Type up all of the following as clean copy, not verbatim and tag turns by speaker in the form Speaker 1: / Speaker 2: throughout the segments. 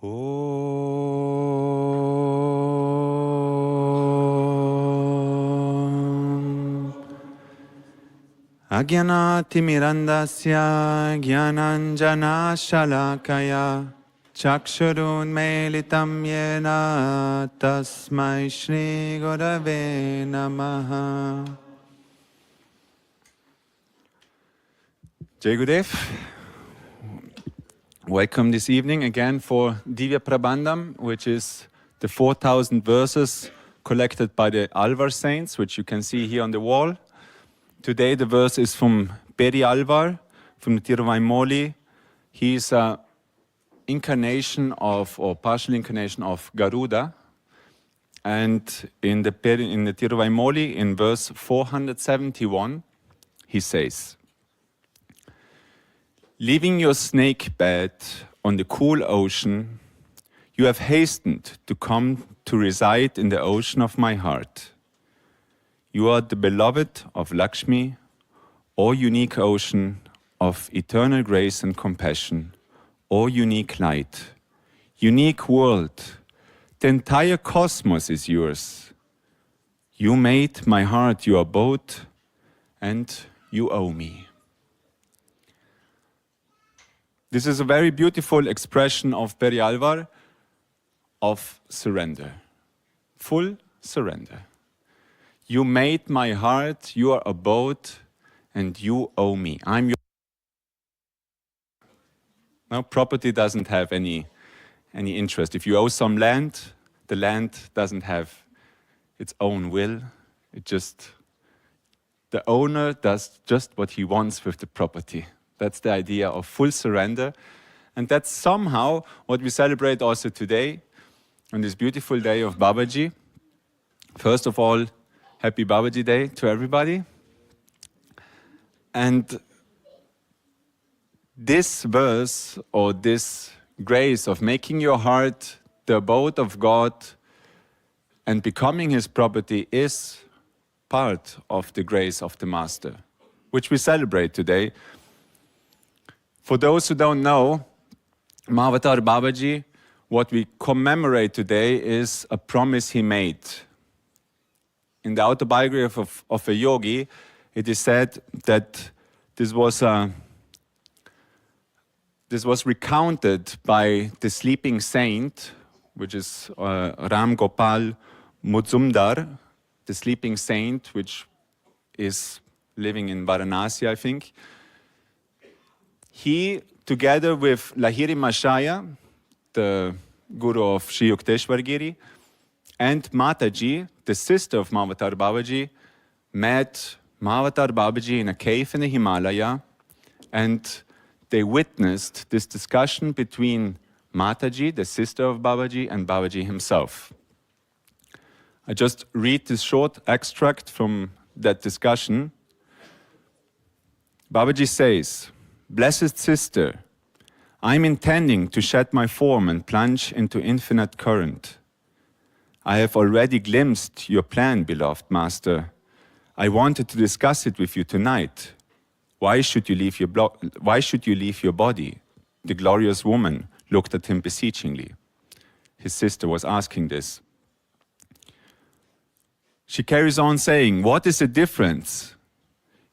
Speaker 1: Om Agyanatimirandasya Gyananjana Shalakaya Chakshurun Melitam Yena Tasmai Shri Gurave Namaha. Jai Gurudev. Welcome this evening again for Divya Prabandham, which is the 4,000 verses collected by the Alvar saints, which you can see here on the wall. Today the verse is from Peri Alvar, from the Tiruvaimoli. He is an incarnation of, or partial incarnation of Garuda. And in the Tiruvaimoli, in verse 471, he says, "Leaving your snake bed on the cool ocean, you have hastened to come to reside in the ocean of my heart. You are the beloved of Lakshmi, O unique ocean of eternal grace and compassion, O unique light, unique world. The entire cosmos is yours. You made my heart your abode, and you owe me." This is a very beautiful expression of Peri Alvar of surrender, full surrender. You made my heart your abode, and you owe me. I'm your. Now, property doesn't have any interest. If you owe some land, the land doesn't have its own will. The owner does just what he wants with the property. That's the idea of full surrender. And that's somehow what we celebrate also today, on this beautiful day of Babaji. First of all, happy Babaji Day to everybody. And this verse, or this grace of making your heart the abode of God and becoming His property, is part of the grace of the Master, which we celebrate today. For those who don't know, Mahavatar Babaji, what we commemorate today is a promise he made. In the autobiography of a yogi, it is said that this was recounted by the sleeping saint, which is Ram Gopal Muzumdar, the sleeping saint, which is living in Varanasi, I think. He, together with Lahiri Mashaya, the guru of Sri Yukteswar Giri, and Mataji, the sister of Mahavatar Babaji, met Mahavatar Babaji in a cave in the Himalaya, and they witnessed this discussion between Mataji, the sister of Babaji, and Babaji himself. I just read this short extract from that discussion. Babaji says, "Blessed sister, I am intending to shed my form and plunge into infinite current. I have already glimpsed your plan, beloved master. I wanted to discuss it with you tonight. Why should you leave your body?" The glorious woman looked at him beseechingly. His sister was asking this. She carries on saying, "What is the difference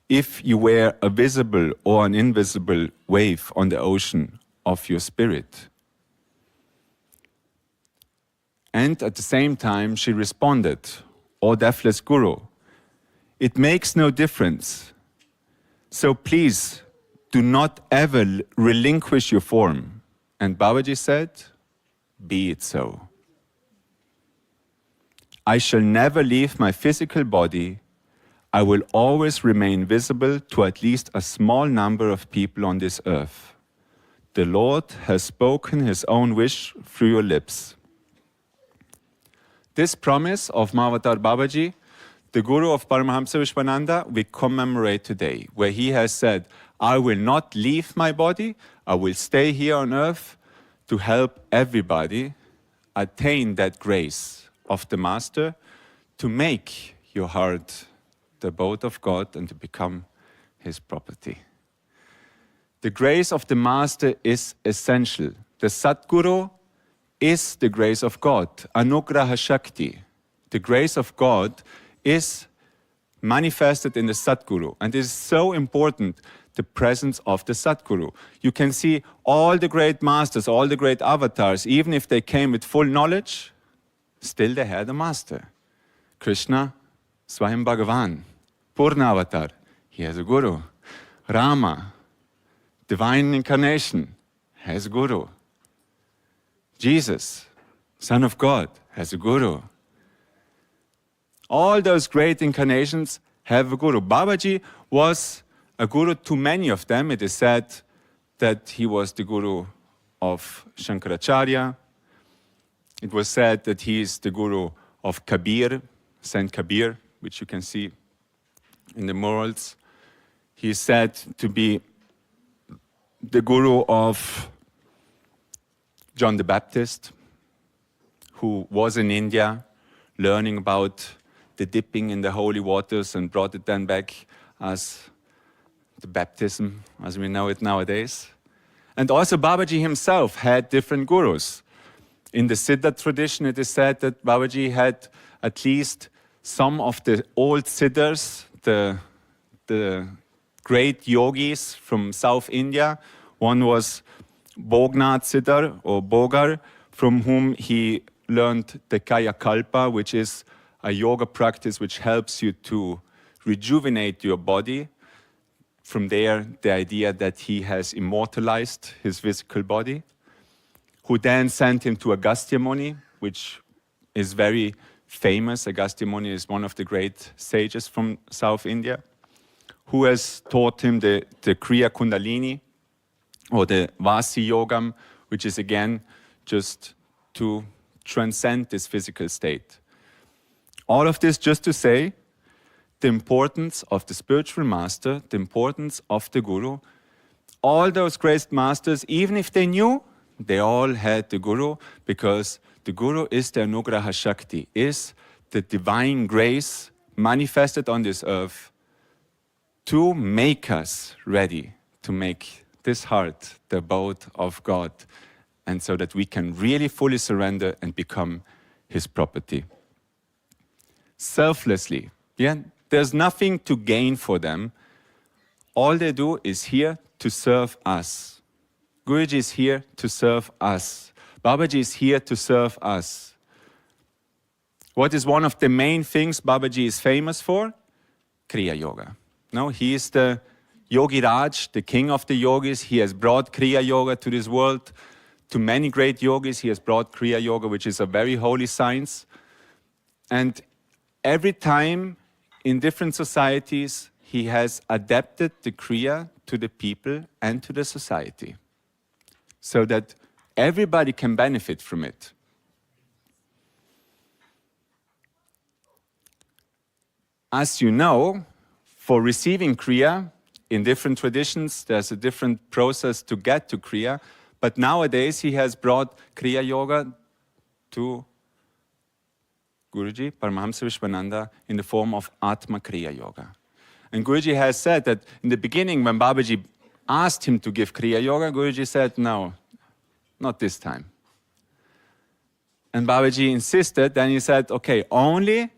Speaker 1: if you were a visible or an invisible wave on the ocean of your spirit?" And at the same time, she responded, "O deathless Guru, it makes no difference. So please, do not ever relinquish your form." And Babaji said, "Be it so. I shall never leave my physical body. I will always remain visible to at least a small number of people on this earth. The Lord has spoken His own wish through your lips." This promise of Mahavatar Babaji, the guru of Paramahamsa Vishwananda, we commemorate today, where he has said, "I will not leave my body, I will stay here on earth to help everybody attain that grace of the Master, to make your heart the abode of God and to become His property." The grace of the Master is essential. The Satguru is the grace of God. Anugraha Shakti. The grace of God is manifested in the Satguru. And it is so important, the presence of the Satguru. You can see all the great masters, all the great avatars, even if they came with full knowledge, still they had a master. Krishna, Swayam Bhagavan, Purna Avatar, he has a guru. Rama, divine incarnation, has a guru. Jesus, Son of God, has a guru. All those great incarnations have a guru. Babaji was a guru to many of them. It is said that he was the guru of Shankaracharya. It was said that he is the guru of Kabir, Saint Kabir, which you can see in the murals. He is said to be the guru of John the Baptist, who was in India learning about the dipping in the holy waters and brought it then back as the baptism as we know it nowadays. And also Babaji himself had different gurus. In the Siddha tradition, it is said that Babaji had at least some of the old Siddhas, the great yogis from South India. One was Bognath Siddhar or Bogar, from whom he learned the Kaya Kalpa, which is a yoga practice which helps you to rejuvenate your body. From there, the idea that he has immortalized his physical body, who then sent him to Agastya Muni, which is very famous. Agastya Muni is one of the great sages from South India, who has taught him the Kriya Kundalini, or the Vasi Yogam, which is again just to transcend this physical state. All of this just to say the importance of the spiritual master, the importance of the guru. All those great masters, even if they knew, they all had the guru, because the guru is the Anugraha Shakti, is the divine grace manifested on this earth to make us ready to make this heart the abode of God, and so that we can really fully surrender and become his property. Selflessly, yeah, there's nothing to gain for them. All they do is here to serve us. Guruji is here to serve us. Babaji is here to serve us. What is one of the main things Babaji is famous for? Kriya Yoga. No, he is the Yogi Raj, the king of the yogis. He has brought Kriya Yoga to this world. To many great yogis, he has brought Kriya Yoga, which is a very holy science. And every time in different societies, he has adapted the Kriya to the people and to the society, so that everybody can benefit from it. As you know, for receiving Kriya, in different traditions, there's a different process to get to Kriya. But nowadays, he has brought Kriya Yoga to Guruji, Paramahamsa Vishwananda, in the form of Atma Kriya Yoga. And Guruji has said that in the beginning, when Babaji asked him to give Kriya Yoga, Guruji said, no, not this time. And Babaji insisted, then he said, okay, only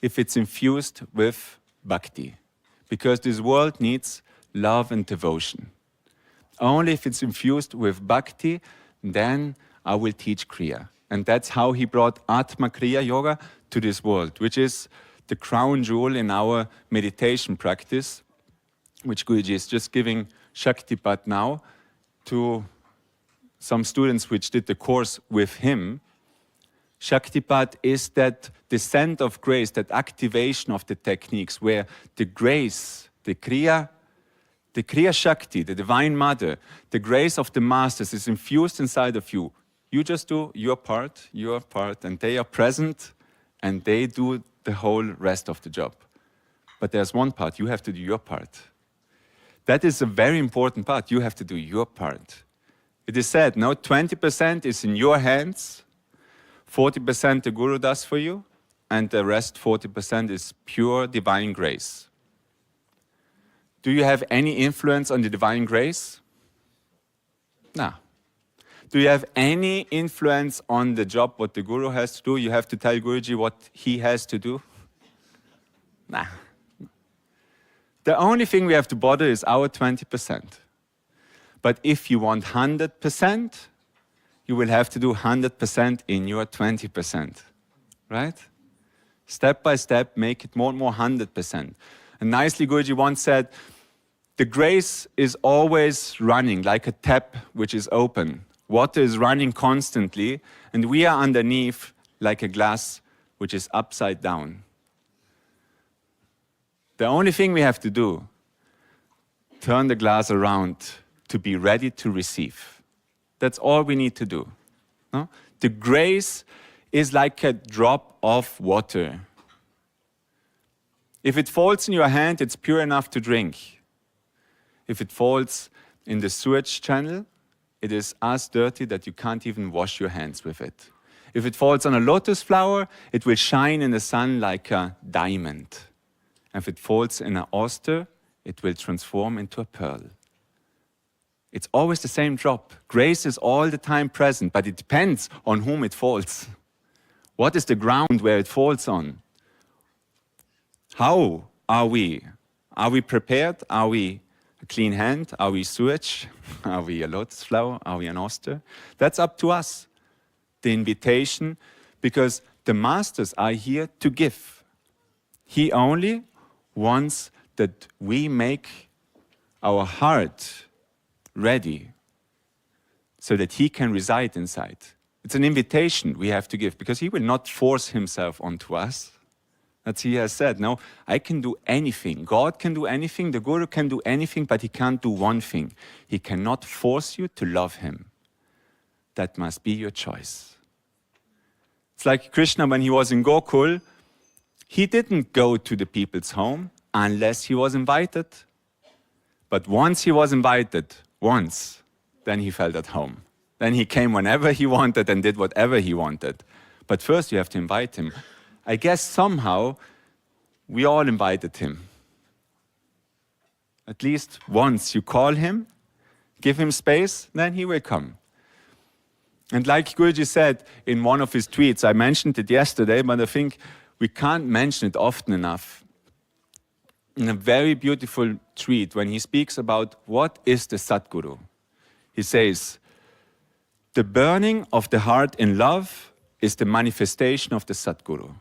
Speaker 1: if it's infused with bhakti. Because this world needs love and devotion. Only if it's infused with bhakti, then I will teach Kriya. And that's how he brought Atma Kriya Yoga to this world, which is the crown jewel in our meditation practice, which Guruji is just giving Shaktipat now to some students which did the course with him. Shaktipat is that descent of grace, that activation of the techniques where the grace, the Kriya Shakti, the Divine Mother, the grace of the Masters is infused inside of you. You just do your part, and they are present, and they do the whole rest of the job. But there's one part, you have to do your part. That is a very important part, you have to do your part. It is said, no, 20% is in your hands, 40% the Guru does for you, and the rest 40% is pure divine grace. Do you have any influence on the divine grace? No. Do you have any influence on the job, what the Guru has to do? You have to tell Guruji what he has to do? Nah. The only thing we have to bother is our 20%. But if you want 100%, you will have to do 100% in your 20%. Right? Step by step, make it more and more 100%. And nicely, Guruji once said, the grace is always running like a tap which is open. Water is running constantly, and we are underneath like a glass which is upside down. The only thing we have to do, turn the glass around to be ready to receive. That's all we need to do. No? The grace is like a drop of water. If it falls in your hand, it's pure enough to drink. If it falls in the sewage channel, it is as dirty that you can't even wash your hands with it. If it falls on a lotus flower, it will shine in the sun like a diamond. And if it falls in an oyster, it will transform into a pearl. It's always the same drop. Grace is all the time present, but it depends on whom it falls. What is the ground where it falls on? How are we? Are we prepared? Are we a clean hand? Are we sewage? Are we a lotus flower? Are we an oyster? That's up to us. The invitation, because the masters are here to give. He only wants that we make our heart ready so that he can reside inside. It's an invitation we have to give, because he will not force himself onto us. As he has said, no, I can do anything. God can do anything, the Guru can do anything, but he can't do one thing. He cannot force you to love him. That must be your choice. It's like Krishna when he was in Gokul, he didn't go to the people's home unless he was invited. But once he was invited, then he felt at home. Then he came whenever he wanted and did whatever he wanted. But first you have to invite him. I guess somehow we all invited him. At least once you call him, give him space, then he will come. And like Guruji said in one of his tweets, I mentioned it yesterday, but I think we can't mention it often enough. In a very beautiful tweet, when he speaks about what is the Sadguru, he says, the burning of the heart in love is the manifestation of the Sadguru.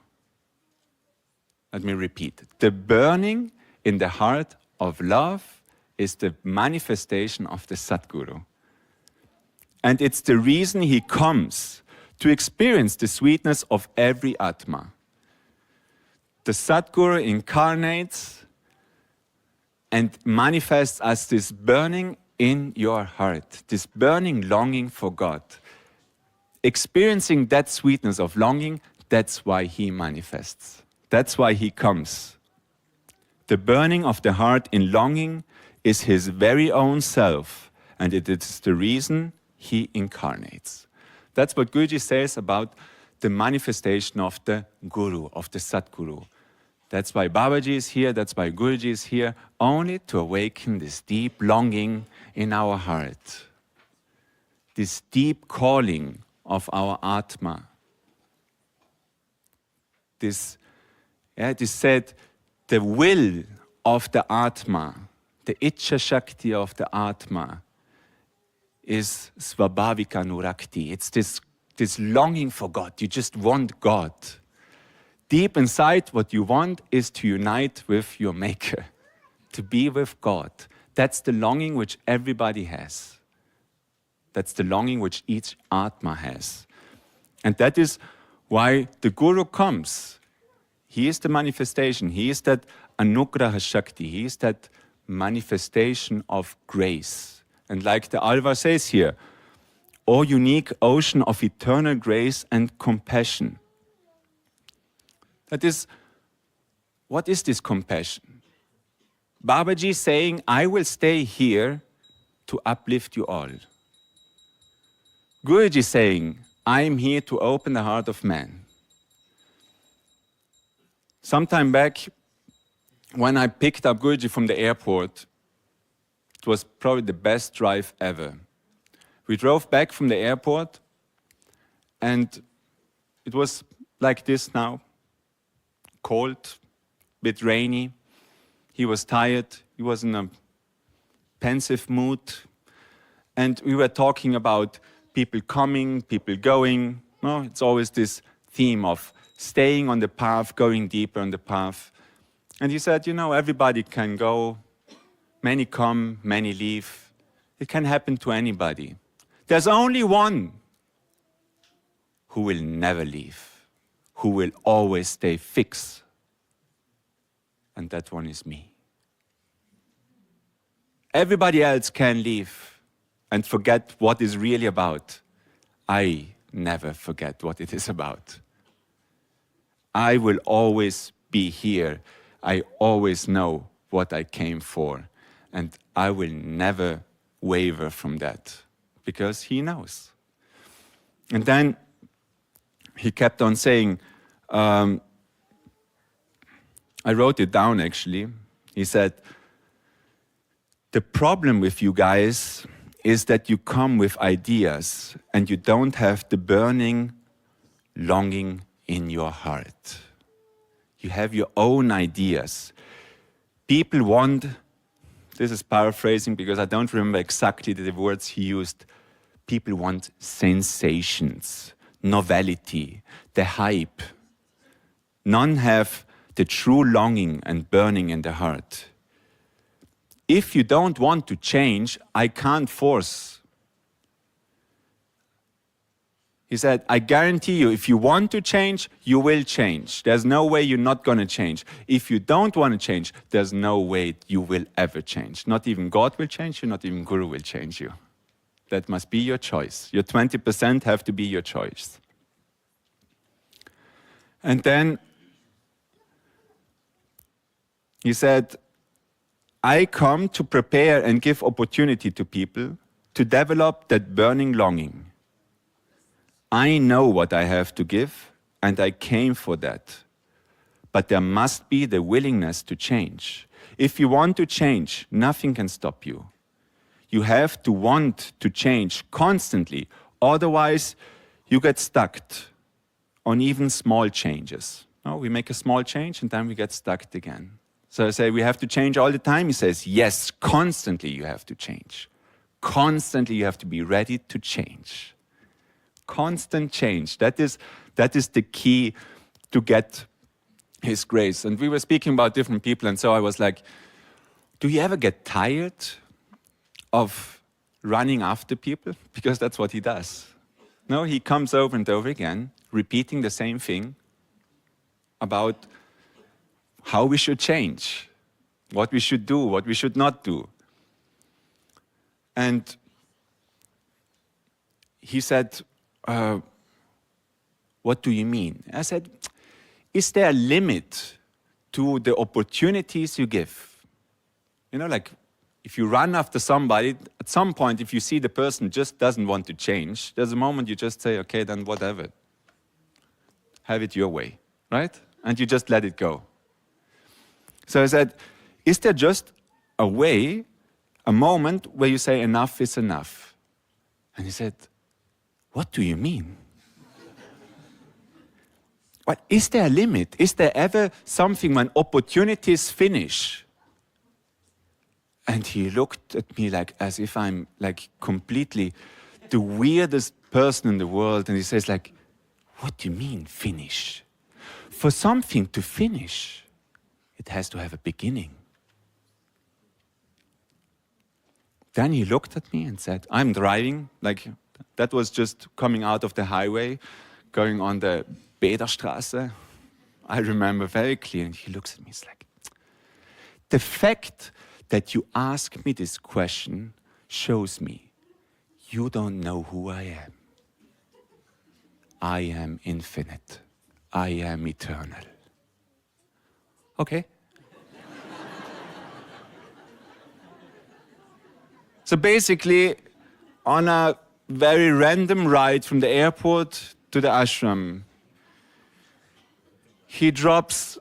Speaker 1: Let me repeat. The burning in the heart of love is the manifestation of the Sadguru. And it's the reason he comes to experience the sweetness of every Atma. The Sadguru incarnates and manifests as this burning in your heart, this burning longing for God. Experiencing that sweetness of longing, that's why he manifests. That's why he comes. The burning of the heart in longing is his very own self, and it is the reason he incarnates. That's what Guruji says about the manifestation of the Guru, of the Sadguru. That's why Babaji is here, that's why Guruji is here, only to awaken this deep longing in our heart. This deep calling of our Atma. It is said, the will of the Atma, the Ichcha Shakti of the Atma, is Svabhavika Nurakti. It's this longing for God. You just want God. Deep inside, what you want is to unite with your Maker, to be with God. That's the longing which everybody has. That's the longing which each Atma has. And that is why the Guru comes. He is the manifestation. He is that Anugraha Shakti. He is that manifestation of grace. And like the Alva says here, O unique ocean of eternal grace and compassion. That is, what is this compassion? Babaji saying, I will stay here to uplift you all. Guruji saying, I am here to open the heart of man. Sometime back, when I picked up Guruji from the airport, it was probably the best drive ever. We drove back from the airport, and it was like this now. Cold, bit rainy. He was tired. He was in a pensive mood. And we were talking about people coming, people going. No, it's always this theme of staying on the path, going deeper on the path. And he said, you know, everybody can go. Many come, many leave. It can happen to anybody. There's only one who will never leave, who will always stay fixed. And that one is me. Everybody else can leave and forget what it's really about. I never forget what it is about. I will always be here. I always know what I came for. And I will never waver from that, because he knows. And then he kept on saying, I wrote it down actually. He said, the problem with you guys is that you come with ideas and you don't have the burning longing in your heart. You have your own ideas. People want, this is paraphrasing because I don't remember exactly the words he used, people want sensations, novelty, the hype. None have the true longing and burning in the heart. If you don't want to change, I can't force. He said, I guarantee you, if you want to change, you will change. There's no way you're not going to change. If you don't want to change, there's no way you will ever change. Not even God will change you, not even Guru will change you. That must be your choice. Your 20% have to be your choice. And then he said, I come to prepare and give opportunity to people to develop that burning longing. I know what I have to give, and I came for that. But there must be the willingness to change. If you want to change, nothing can stop you. You have to want to change constantly. Otherwise, you get stuck on even small changes. No, we make a small change, and then we get stuck again. So I say, we have to change all the time. He says, yes, constantly you have to change. Constantly you have to be ready to change. Constant change. That is the key to get His grace. And we were speaking about different people, and so I was like, do you ever get tired of running after people? Because that's what he does. No, he comes over and over again, repeating the same thing about how we should change, what we should do, what we should not do. And he said, what do you mean? I said, is there a limit to the opportunities you give? You know, like if you run after somebody, at some point, if you see the person just doesn't want to change, there's a moment you just say, okay, then whatever. Have it your way, right? And you just let it go. So I said, is there just a way, a moment where you say enough is enough? And he said, what do you mean? But is there a limit? Is there ever something when opportunities finish? And he looked at me like as if I'm like completely the weirdest person in the world. And he says like, what do you mean finish? For something to finish, it has to have a beginning. Then he looked at me and said, I'm driving, like that was just coming out of the highway, going on the Bäderstraße. I remember very clearly, and he looks at me, he's like, the fact that you ask me this question shows me you don't know who I am. I am infinite. I am eternal. Okay. So basically, on a very random ride from the airport to the ashram, he drops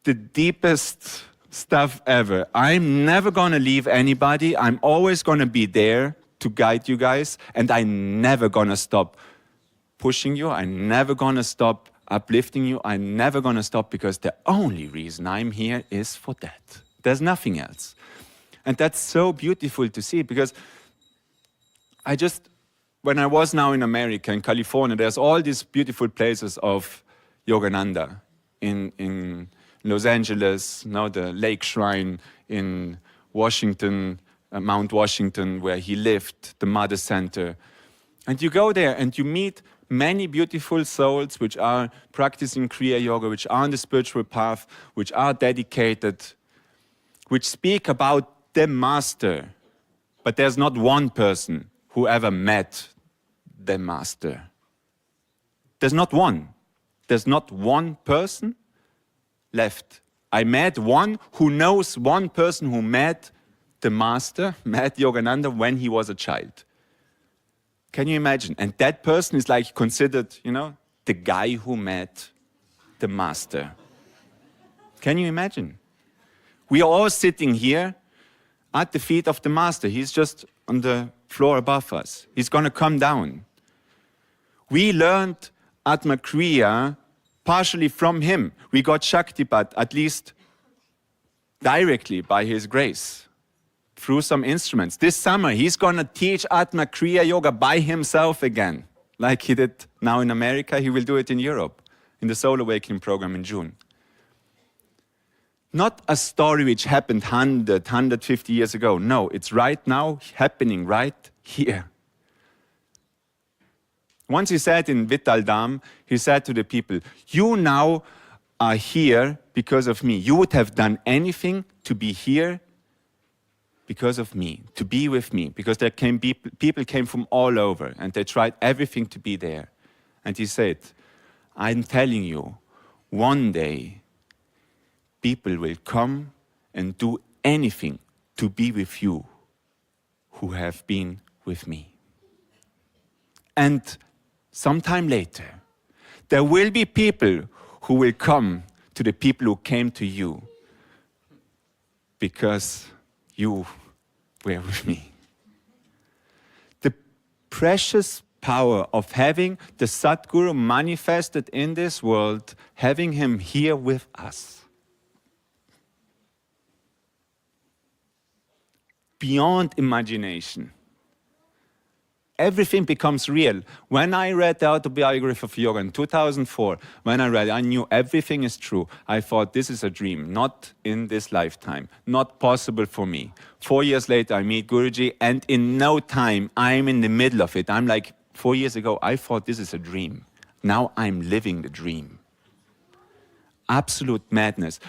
Speaker 1: the deepest stuff ever. I'm never going to leave anybody. I'm always going to be there. to guide you guys, and I'm never gonna stop pushing you. I'm never gonna stop uplifting you. I'm never gonna stop, because the only reason I'm here is for that. There's nothing else. And that's so beautiful to see, because when I was now in America, in California, there's all these beautiful places of Yogananda in Los Angeles, now the Lake Shrine, in Washington, Mount Washington, where he lived, the Mother Center. And you go there and you meet many beautiful souls which are practicing Kriya Yoga, which are on the spiritual path, which are dedicated, which speak about the Master. But there's not one person who ever met the Master. There's not one. There's not one person left. I met one who knows one person who met the Master, met Yogananda when he was a child. Can you imagine? And that person is like considered, the guy who met the Master. Can you imagine? We are all sitting here at the feet of the Master. He's just on the floor above us. He's going to come down. We learned Atma Kriya partially from him. We got Shaktipat, at least directly by his grace, through some instruments. This summer, he's going to teach Atma Kriya Yoga by himself again. Like he did now in America, he will do it in Europe, in the Soul Awakening program in June. Not a story which happened 150 years ago. No, it's right now, happening right here. Once he said in Vittal Dham, he said to the people, you now are here because of me. You would have done anything to be here because of me, to be with me, because there came people came from all over and they tried everything to be there. And he said, I'm telling you, one day people will come and do anything to be with you who have been with me. And sometime later, there will be people who will come to the people who came to you because you were with me. The precious power of having the Sadguru manifested in this world, having him here with us. Beyond imagination. Everything becomes real. When I read the autobiography of yoga in 2004, when I read it, I knew everything is true. I thought this is a dream, not in this lifetime, not possible for me. 4 years later, I meet Guruji, and in no time, I'm in the middle of it. I'm like, 4 years ago, I thought this is a dream. Now I'm living the dream. Absolute madness.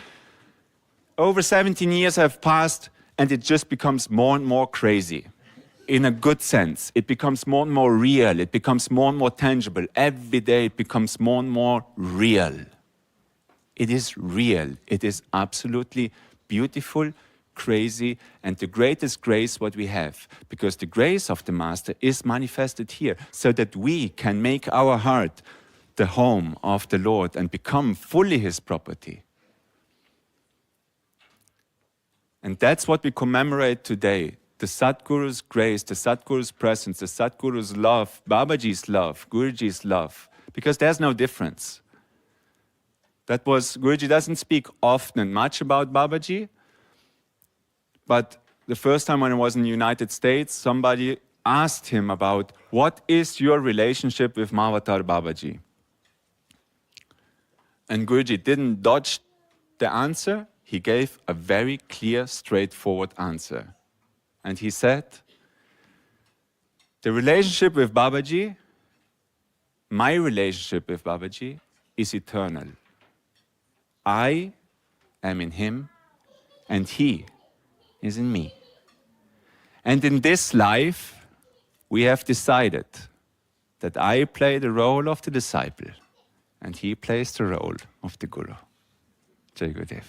Speaker 1: Over 17 years have passed, and it just becomes more and more crazy. In a good sense, it becomes more and more real. It becomes more and more tangible. Every day it becomes more and more real. It is real. It is absolutely beautiful, crazy, and the greatest grace what we have. Because the grace of the Master is manifested here, so that we can make our heart the home of the Lord and become fully His property. And that's what we commemorate today. The Sadguru's grace, the Sadguru's presence, the Sadguru's love, Babaji's love, Guruji's love, because there's no difference. Guruji doesn't speak often and much about Babaji, but the first time when I was in the United States, somebody asked him about, what is your relationship with Mahavatar Babaji? And Guruji didn't dodge the answer, he gave a very clear, straightforward answer. And he said, the relationship with Babaji, my relationship with Babaji, is eternal. I am in him, and he is in me. And in this life, we have decided that I play the role of the disciple, and he plays the role of the Guru. Jai Gurudev.